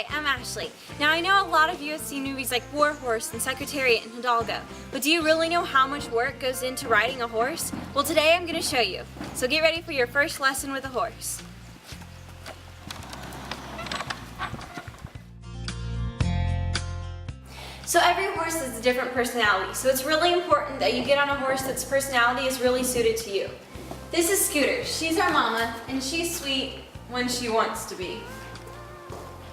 Hi, I'm Ashley. Now I know a lot of you have seen movies like War Horse and Secretariat and Hidalgo, but do you really know how much work goes into riding a horse? Well, today I'm going to show you. So get ready for your first lesson with a horse. So every horse has a different personality, so it's really important that you get on a horse that's personality is really suited to you. This is Scooter. She's our mama, and she's sweet when she wants to be.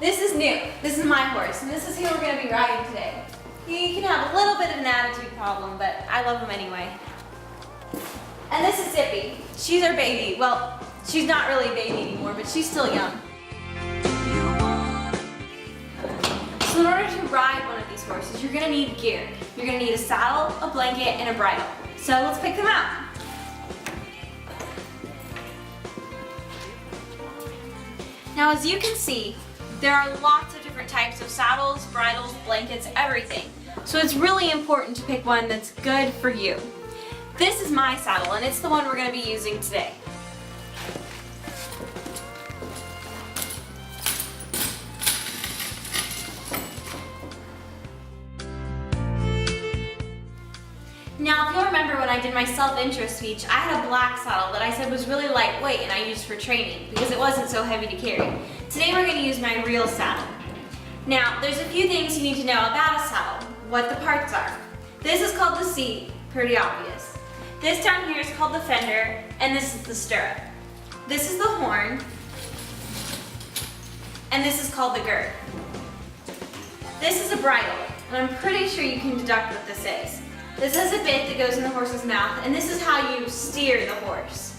This is New. This is my horse, and this is who we're going to be riding today. He can have a little bit of an attitude problem, but I love him anyway. And this is Zippy. She's our baby. Well, she's not really a baby anymore, but she's still young. So in order to ride one of these horses, you're going to need gear. You're going to need a saddle, a blanket, and a bridle. So let's pick them out. Now as you can see, there are lots of different types of saddles, bridles, blankets, everything. So it's really important to pick one that's good for you. This is my saddle, and it's the one we're going to be using today. Now, if you'll remember when I did my self-intro speech, I had a black saddle that I said was really lightweight and I used for training because it wasn't so heavy to carry. Today we're going to use my real saddle. Now, there's a few things you need to know about a saddle, what the parts are. This is called the seat, pretty obvious. This down here is called the fender, and this is the stirrup. This is the horn, and this is called the girth. This is a bridle, and I'm pretty sure you can deduct what this is. This is a bit that goes in the horse's mouth, and this is how you steer the horse.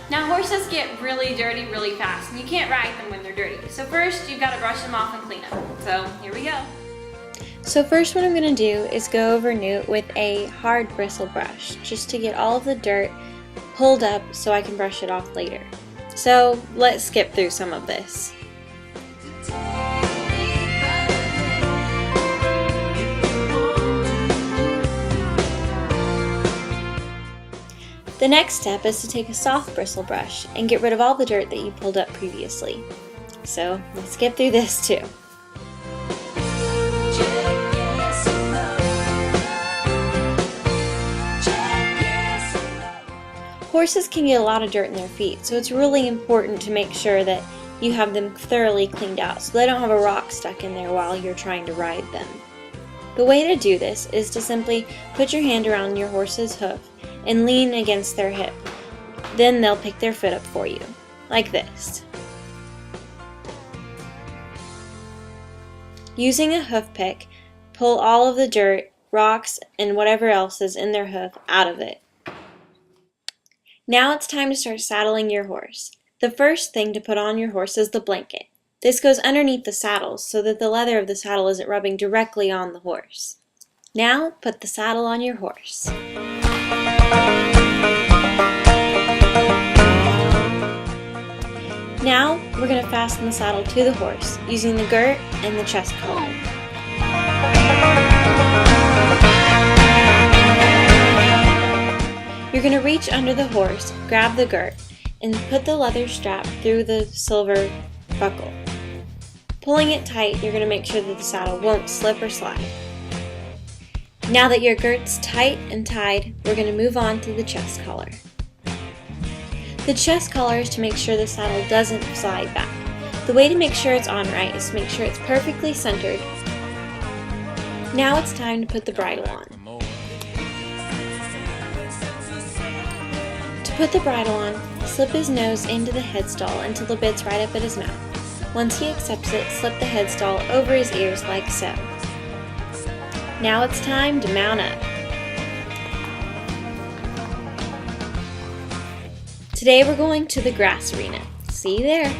Now horses get really dirty really fast, and you can't ride them when they're dirty. So first, you've got to brush them off and clean them. So here we go. So first what I'm going to do is go over Newt with a hard bristle brush, just to get all of the dirt pulled up so I can brush it off later. So let's skip through some of this. The next step is to take a soft bristle brush and get rid of all the dirt that you pulled up previously. So let's skip through this too. Horses can get a lot of dirt in their feet, so it's really important to make sure that you have them thoroughly cleaned out so they don't have a rock stuck in there while you're trying to ride them. The way to do this is to simply put your hand around your horse's hoof and lean against their hip. Then they'll pick their foot up for you, like this. Using a hoof pick, pull all of the dirt, rocks, and whatever else is in their hoof out of it. Now it's time to start saddling your horse. The first thing to put on your horse is the blanket. This goes underneath the saddle so that the leather of the saddle isn't rubbing directly on the horse. Now put the saddle on your horse. Now we're going to fasten the saddle to the horse using the girth and the chest collar. You're going to reach under the horse, grab the girth, and put the leather strap through the silver buckle. Pulling it tight, you're going to make sure that the saddle won't slip or slide. Now that your girth's tight and tied, we're going to move on to the chest collar. The chest collar is to make sure the saddle doesn't slide back. The way to make sure it's on right is to make sure it's perfectly centered. Now it's time to put the bridle on. To put the bridle on, slip his nose into the headstall until the bit's right up at his mouth. Once he accepts it, slip the headstall over his ears like so. Now it's time to mount up. Today we're going to the grass arena. See you there.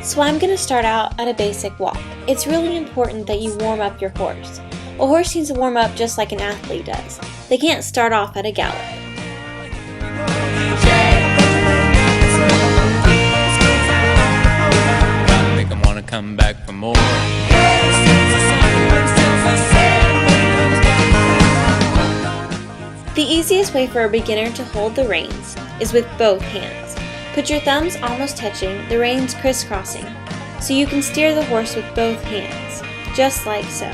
So I'm going to start out at a basic walk. It's really important that you warm up your horse. A horse needs to warm up just like an athlete does. They can't start off at a gallop. come back for more. The easiest way for a beginner to hold the reins is with both hands. Put your thumbs almost touching, the reins crisscrossing, so you can steer the horse with both hands, just like so.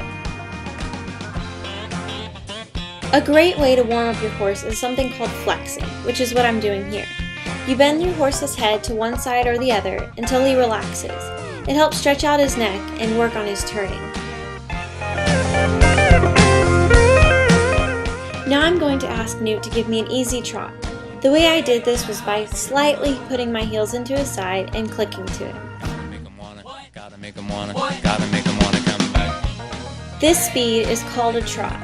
A great way to warm up your horse is something called flexing, which is what I'm doing here. You bend your horse's head to one side or the other until he relaxes. It helps stretch out his neck and work on his turning. Now I'm going to ask Newt to give me an easy trot. The way I did this was by slightly putting my heels into his side and clicking to him. Gotta make 'em wanna come back. This speed is called a trot.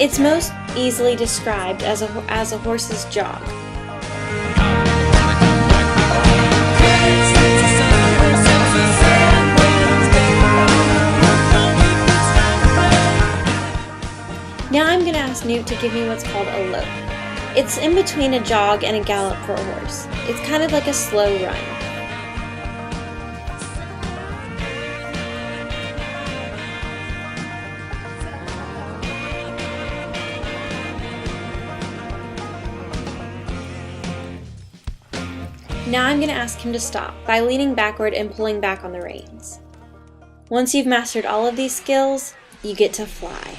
It's most easily described as a horse's jog. Now I'm going to ask Newt to give me what's called a lope. It's in between a jog and a gallop for a horse. It's kind of like a slow run. Now I'm going to ask him to stop by leaning backward and pulling back on the reins. Once you've mastered all of these skills, you get to fly.